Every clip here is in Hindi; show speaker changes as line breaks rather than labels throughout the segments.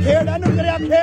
खेड़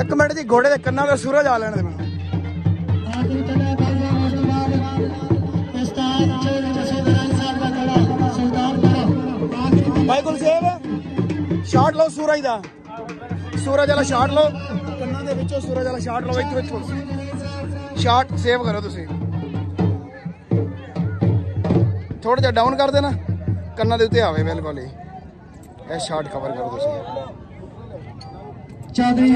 एक मिनट जी घोड़े के कन्ना का सूरज आ लेने भाई गुलसेब शाट लो सूरज दा सूरज वाला शाट लो कन्ना दे विचों सूरज वाला शाट लो विचों शाट सेव करो तुसी थोड़ा जा डाउन कर देना कन्ना दे उत्ते आवे बिल्कुल ही ए शाट कवर करो तुसी
चौधरी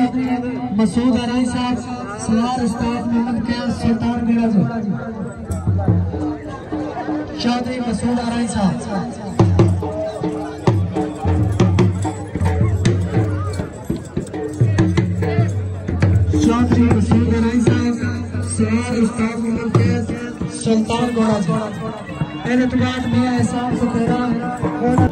मसूद अराई साहब सलार उस्ताद मोहम्मद कैस सुल्तान बेड़ा चौधरी मसूद अराई साहब चौधरी मसूद अराई साहब सलार उस्ताद मोहम्मद कैस सुल्तान बेड़ा एहतियात में एहसान सुखेरा